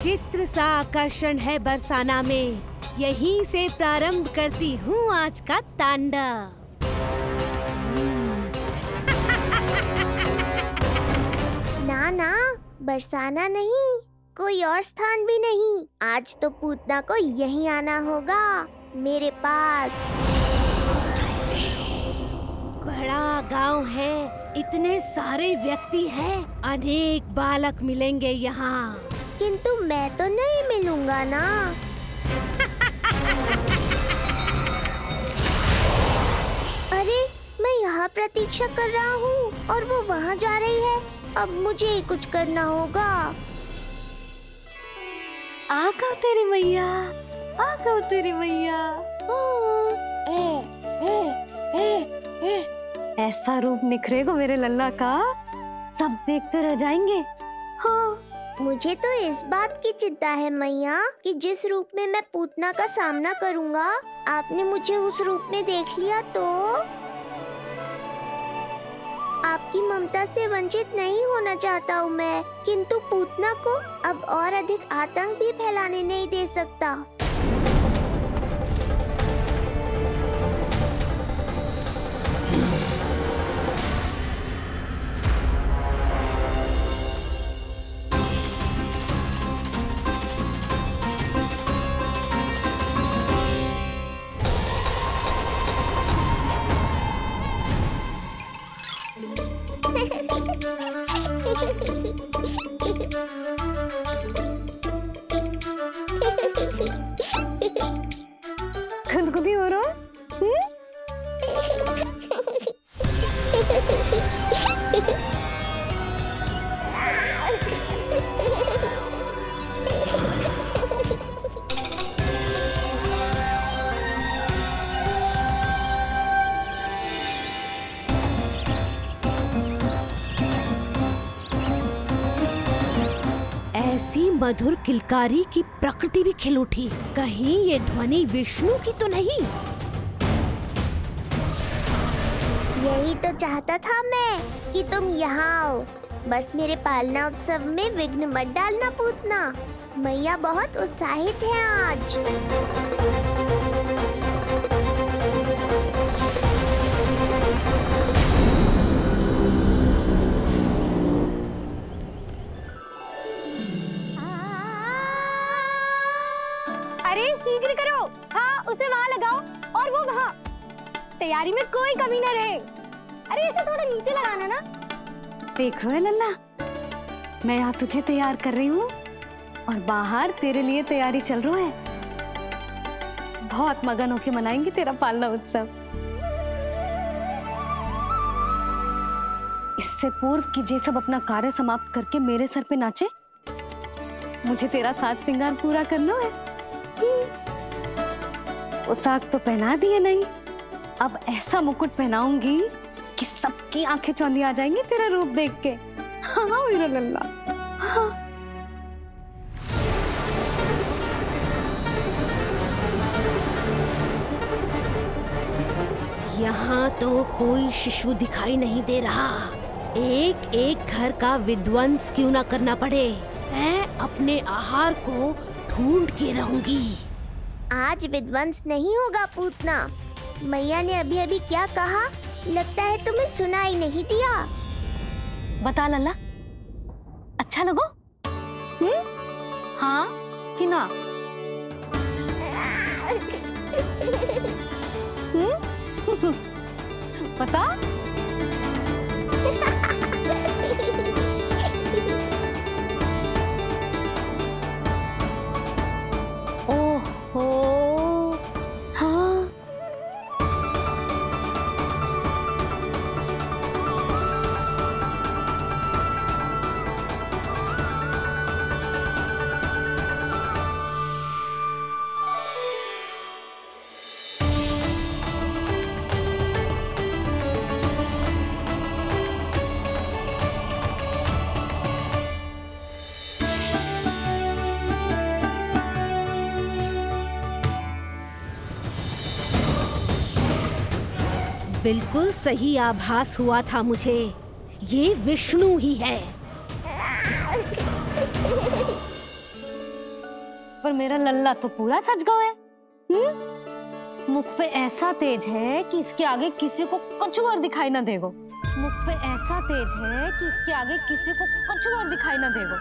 चित्र सा आकर्षण है बरसाना में, यहीं से प्रारंभ करती हूँ आज का तांडव। ना ना, बरसाना नहीं, कोई और स्थान भी नहीं। आज तो पूतना को यहीं आना होगा, मेरे पास। बड़ा गांव है, इतने सारे व्यक्ति हैं, अनेक बालक मिलेंगे यहाँ। किंतु मैं तो नहीं मिलूंगा ना। अरे, मैं यहाँ प्रतीक्षा कर रहा हूँ और वो वहाँ जा रही है। अब मुझे ही कुछ करना होगा। आ गओ तेरी मैया, आ गओ तेरी मैया। ऐसा रूप निखरेगा मेरे लल्ला का, सब देखते रह जाएंगे। हाँ, मुझे तो इस बात की चिंता है मैया कि जिस रूप में मैं पूतना का सामना करूँगा, आपने मुझे उस रूप में देख लिया तो आपकी ममता से वंचित नहीं होना चाहता हूँ मैं, किंतु पूतना को अब और अधिक आतंक भी फैलाने नहीं दे सकता। खुदकुदी हो रहा है? ऐसी मधुर किलकारी की प्रकृति भी खिल उठी। कहीं ये ध्वनि विष्णु की तो नहीं? यही तो चाहता था मैं कि तुम यहाँ आओ। बस मेरे पालना उत्सव में विघ्न मत डालना पूतना। मैया बहुत उत्साहित है आज। अरे शीघ्र करो, हाँ उसे वहाँ लगाओ और वो वहाँ। तैयारी में कोई कमी न रहे। अरे इसे थोड़ा नीचे लगाना ना। देख रहे हो लल्ला, मैं यहाँ तुझे तैयार कर रही हूँ और बाहर तेरे लिए तैयारी चल रहा है। बहुत मगन होके मनाएंगे तेरा पालना उत्सव। इससे पूर्व कि जे सब अपना कार्य समाप्त करके मेरे सर पे नाचे, मुझे तेरा साज श्रृंगार पूरा करना है। पोशाक तो पहना दिए नहीं, अब ऐसा मुकुट पहनाऊंगी कि सबकी आंखें चौंधी आ जाएंगी तेरा रूप देख के। हाँ मेरा लल्ला, हाँ। यहाँ तो कोई शिशु दिखाई नहीं दे रहा। एक एक घर का विध्वंस क्यों ना करना पड़े, मैं अपने आहार को ढूंढ के रहूंगी। आज विध्वंस नहीं होगा पूतना। मैया ने अभी अभी क्या कहा, लगता है तुम्हें सुनाई नहीं दिया। बता लल्ला, अच्छा लगो? हाँ कि ना? बता। ओहो, हाँ। बिल्कुल सही आभास हुआ था मुझे, ये विष्णु ही है। पर मेरा लल्ला तो पूरा सज गया है। मुख पे ऐसा तेज है कि इसके आगे किसी को कुछ और दिखाई ना देगो। मुख पे ऐसा तेज है कि इसके आगे किसी को कुछ और दिखाई ना देगो।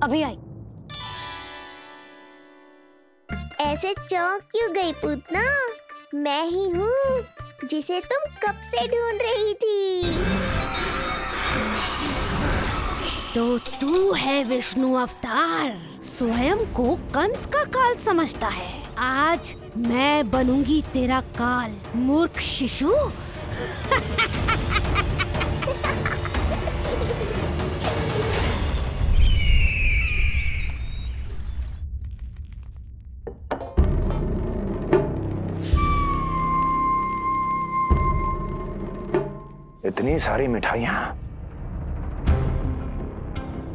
अभी आई। ऐसे चौंक क्यों गई पूतना? मैं ही हूँ जिसे तुम कब से ढूंढ रही थी। तो तू है विष्णु अवतार, स्वयं को कंस का काल समझता है। आज मैं बनूंगी तेरा काल, मूर्ख शिशु। इतनी सारी मिठाइयां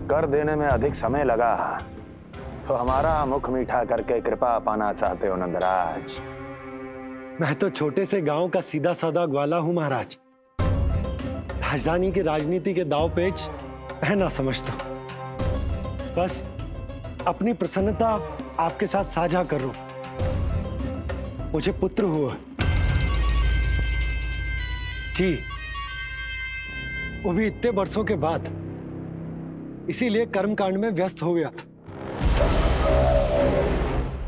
कर देने में अधिक समय लगा तो हमारा मुख मीठा करके कृपा पाना चाहते हो नंदराज? मैं तो छोटे से गांव का सीधा साधा ग्वाला हूं महाराज। राजधानी की राजनीति के दाव पेच मैं ना समझता। बस अपनी प्रसन्नता आपके साथ साझा कर रहा हूं। मुझे पुत्र हुआ जी, वो भी इतने वर्षों के बाद, इसीलिए कर्मकांड में व्यस्त हो गया।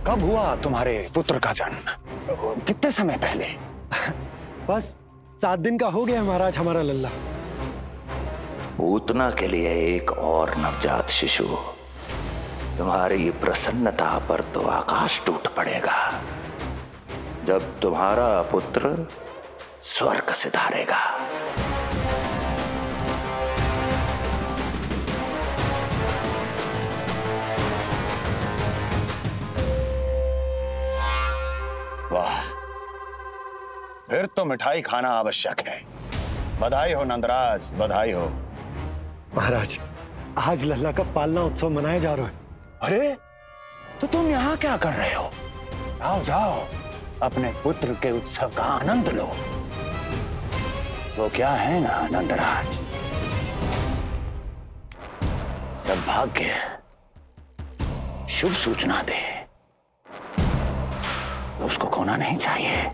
कब हुआ तुम्हारे पुत्र का जन्म? कितने समय पहले? बस 7 दिन का हो गया महाराज हमारा लल्ला। पूतना के लिए एक और नवजात शिशु। तुम्हारी प्रसन्नता पर तो आकाश टूट पड़ेगा जब तुम्हारा पुत्र स्वर्ग सिधारेगा। वाह, फिर तो मिठाई खाना आवश्यक है। बधाई हो नंदराज, बधाई हो। महाराज, आज लल्ला का पालना उत्सव मनाया जा रहा है। अरे, तो तुम यहाँ क्या कर रहे हो? आओ जाओ, अपने पुत्र के उत्सव का आनंद लो। वो क्या है ना नंदराज, जब भाग्य शुभ सूचना दे तो उसको खोना नहीं चाहिए।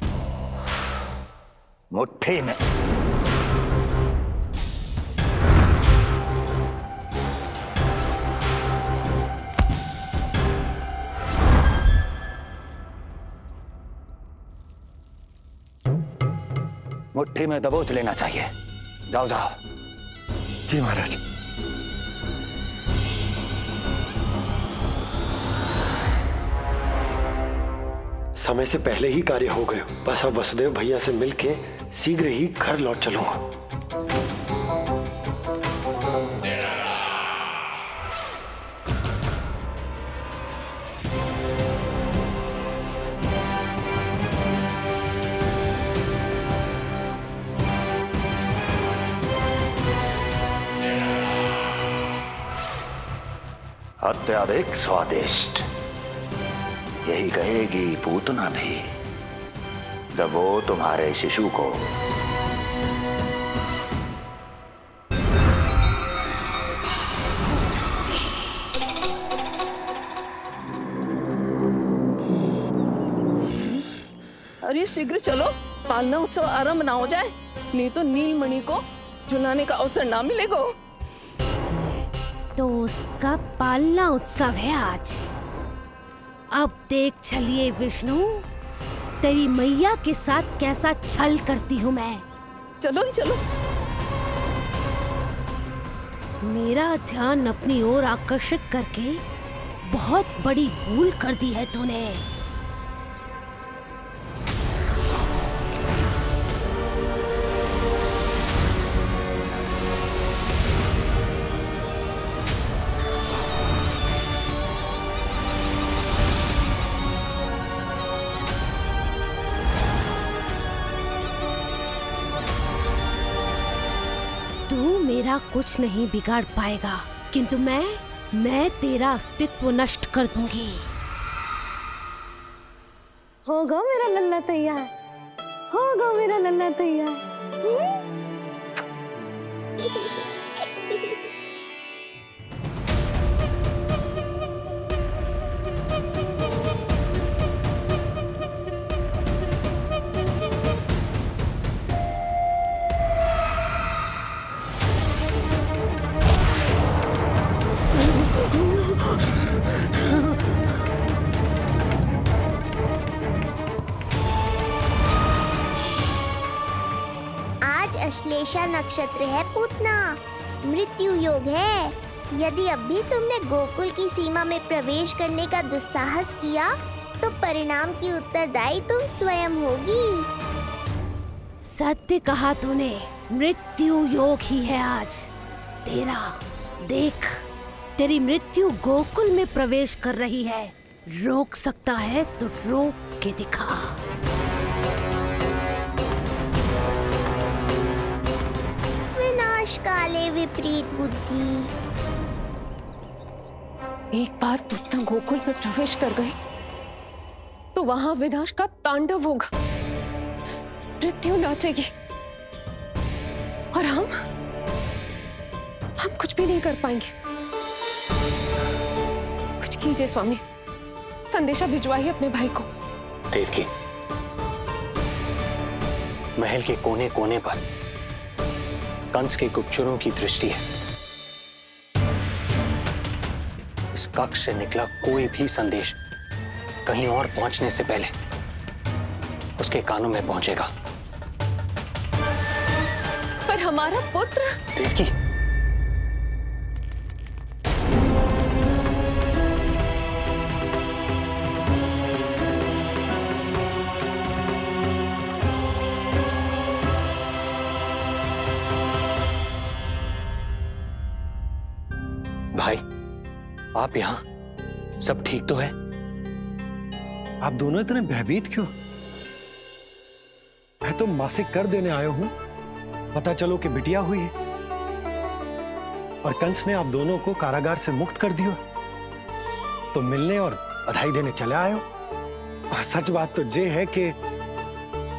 मुट्ठी में मुट्ठी में दबोच लेना चाहिए। जाओ जाओ। जी महाराज। समय से पहले ही कार्य हो गए। बस अब वसुदेव भैया से मिलके शीघ्र ही घर लौट चलूंगा। अत्यधिक स्वादिष्ट, यही कहेगी पूतना भी जब वो तुम्हारे शिशु को अरे शीघ्र चलो, पालना उत्सव आरंभ ना हो जाए, नहीं तो नीलमणि को झुलाने का अवसर ना मिलेगा। तो उसका पालना उत्सव है आज। अब देख चलिए विष्णु, तेरी मैया के साथ कैसा छल करती हूँ मैं। चलो चलो। मेरा ध्यान अपनी ओर आकर्षित करके बहुत बड़ी भूल कर दी है तूने। तू मेरा कुछ नहीं बिगाड़ पाएगा, किंतु मैं तेरा अस्तित्व नष्ट कर दूंगी। होगा मेरा लल्ला तैयार, होगा मेरा लल्ला तैयार। अश्लेषा नक्षत्र है पूतना, मृत्यु योग है। यदि अभी तुमने गोकुल की सीमा में प्रवेश करने का दुस्साहस किया तो परिणाम की उत्तरदायी तुम स्वयं होगी। सत्य कहा तूने, मृत्यु योग ही है आज तेरा। देख, तेरी मृत्यु गोकुल में प्रवेश कर रही है। रोक सकता है तो रोक के दिखा। काले विपरीत बुद्धि। एक बार पूतना गोकुल में प्रवेश कर गए तो वहां विनाश का तांडव होगा, मृत्यु नाचेगी और हम कुछ भी नहीं कर पाएंगे। कुछ कीजिए स्वामी, संदेशा भिजवाइए अपने भाई को। देवकी, महल के कोने कोने पर कंस के गुप्तचरों की दृष्टि है। इस कक्ष से निकला कोई भी संदेश कहीं और पहुंचने से पहले उसके कानों में पहुंचेगा। पर हमारा पुत्र देवकी, भाई, आप यहाँ सब ठीक तो है? आप दोनों इतने भयभीत क्यों? मैं तो मासिक कर देने आया हूं, पता चलो कि बिटिया हुई है और कंस ने आप दोनों को कारागार से मुक्त कर दिया, तो मिलने और बधाई देने चले आए हो। और सच बात तो ये है कि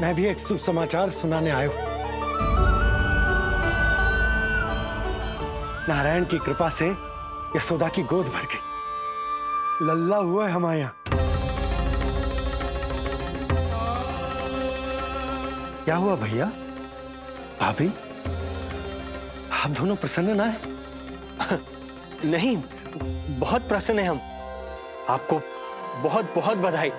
मैं भी एक शुभ समाचार सुनाने आया हूं। नारायण की कृपा से यशोदा की गोद भर गई, लल्ला हुआ है हमारे यहाँ। क्या हुआ भैया, भाभी, आप दोनों प्रसन्न ना है? नहीं, बहुत प्रसन्न है हम। आपको बहुत बहुत बधाई।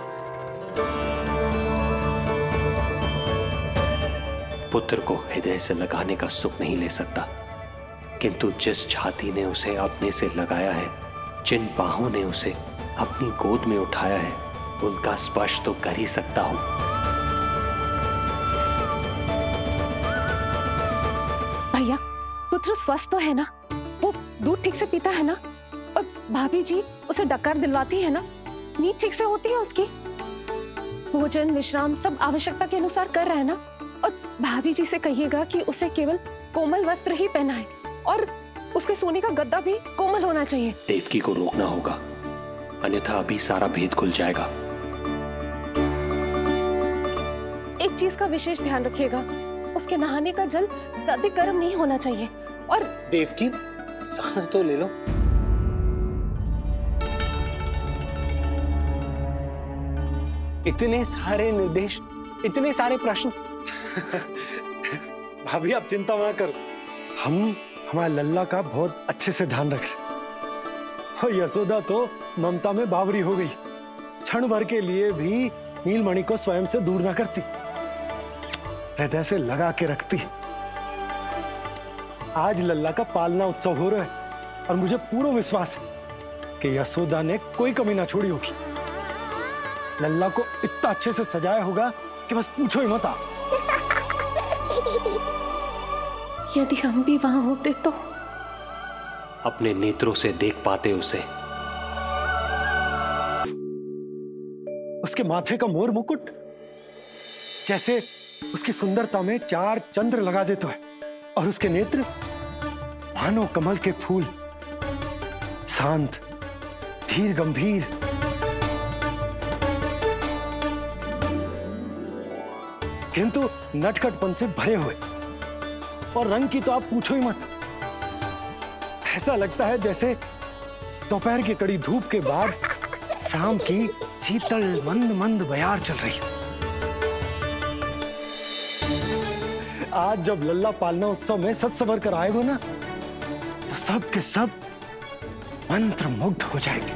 पुत्र को हृदय से लगाने का सुख नहीं ले सकता, किंतु जिस छाती ने उसे अपने से लगाया है, जिन बाहों ने उसे अपनी गोद में उठाया है, उनका स्पर्श तो कर ही सकता हूं। भैया, पुत्र स्वस्थ तो है ना? वो दूध ठीक से पीता है ना? और भाभी जी उसे डकार दिलवाती है ना? नींद ठीक से होती है उसकी? भोजन विश्राम सब आवश्यकता के अनुसार कर रहा है ना? और भाभी जी से कहिएगा कि उसे केवल कोमल वस्त्र ही पहनाए और उसके सोने का गद्दा भी कोमल होना चाहिए। देवकी को रोकना होगा, अन्यथा अभी सारा भेद खुल जाएगा। एक चीज का विशेष ध्यान रखिएगा, उसके नहाने का जल ज्यादा गर्म नहीं होना चाहिए। और देवकी, सांस तो ले लो। इतने सारे निर्देश, इतने सारे प्रश्न। भाभी आप चिंता मत करो, हम हमारे लल्ला का बहुत अच्छे से ध्यान रख रहे। और यशोदा तो ममता में बावरी हो गई, क्षण भर के लिए भी नीलमणि को स्वयं से दूर ना करती, हृदय से लगा के रखती। आज लल्ला का पालना उत्सव हो रहा है और मुझे पूरा विश्वास है कि यशोदा ने कोई कमी ना छोड़ी होगी। लल्ला को इतना अच्छे से सजाया होगा कि बस पूछो ही मत आप। यदि हम भी वहां होते तो अपने नेत्रों से देख पाते उसे। उसके माथे का मोर मुकुट जैसे उसकी सुंदरता में 4 चंद्र लगा देता है और उसके नेत्र मानो कमल के फूल, शांत, धीर गंभीर। किंतु नटखटपन से भरे हुए, और रंग की तो आप पूछो ही मत। ऐसा लगता है जैसे दोपहर की कड़ी धूप के बाद शाम की शीतल मंद मंद बयार चल रही है। आज जब लल्ला पालना उत्सव में सज संवर कर आएगो ना, तो सब के सब मंत्र मुग्ध हो जाएंगे।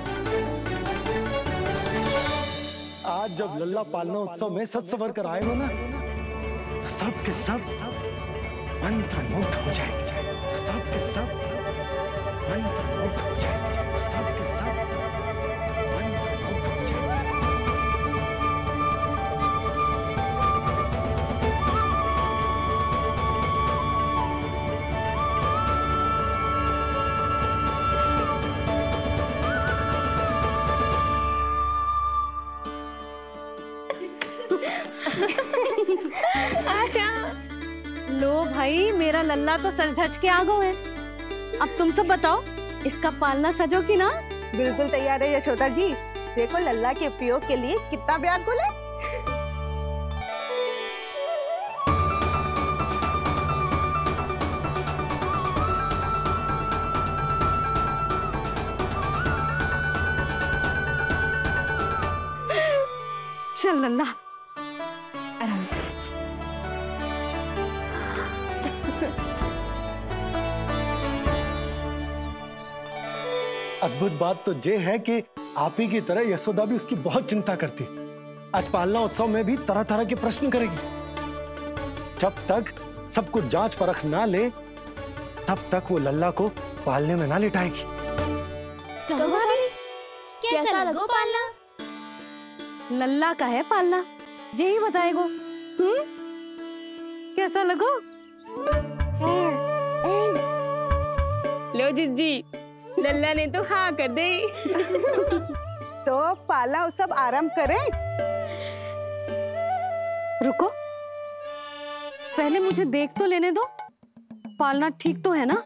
आज जब लल्ला पालना उत्सव में सज संवर कर आएगो ना, तो सब के सब मंत्र मुग्ध हो जाएंगे। सब के सब मंत्र मुग्ध हो जाएंगे। सब के सब मंत्र मुग्ध हो जाएंगे। लो भाई, मेरा लल्ला तो सज धज के आ गो है। अब तुम सब बताओ, इसका पालना सजो कि ना? बिल्कुल तैयार है यशोदा जी। देखो लल्ला के उपयोग के लिए कितना व्याकुल है। चल लल्ला, आराम से। अद्भुत बात तो ये है कि आप ही की तरह यशोदा भी उसकी बहुत चिंता करती। आज पालना उत्सव में भी तरह तरह के प्रश्न करेगी। जब तक सब कुछ जांच परख ना ले, तब तक वो लल्ला को पालने में ना लिटाएगी। कैसा लगो पालना? लल्ला का है पालना, यही बताएगो। कैसा लगो? लो जिज्जी, लल्ला ने तो हाँ कर दे। तो पाला उत्सव आरंभ करें। रुको, पहले मुझे देख तो लेने दो। पालना ठीक तो है ना?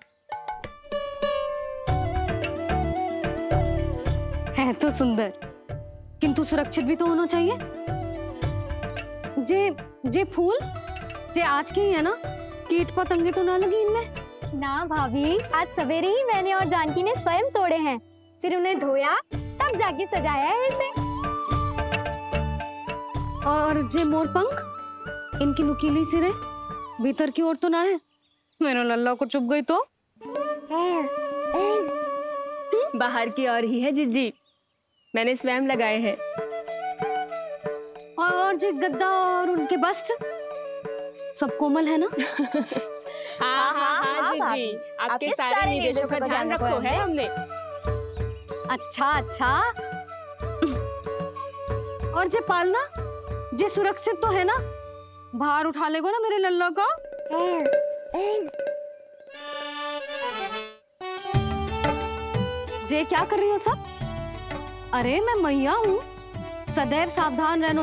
है तो सुंदर, किंतु सुरक्षित भी तो होना चाहिए। जे फूल जे आज के ही है ना? कीट पतंगे तो ना लगी इनमें? ना भाभी, आज सवेरे ही मैंने और जानकी ने स्वयं तोड़े हैं, फिर उन्हें धोया, तब जाके सजाया है इसे। और जे मोर पंख, इनकी नुकीली सिरे भीतर की ओर तो ना है? मेरा लल्ला को चुभ गई तो? बाहर की ओर ही है जिज्जी, मैंने स्वयं लगाए हैं। और जे गद्दा और उनके वस्त्र सब कोमल है ना? हाँ हाँ हाँ जिज्जी, आपके सारे निर्देशों का ध्यान रखो है हमने। अच्छा अच्छा। और जे पालना, जे सुरक्षित तो है ना? बाहर उठा लेगो ना मेरे लल्ला को? जे क्या कर रही हो सब? अरे मैं मैया हूँ, सदैव सावधान रहना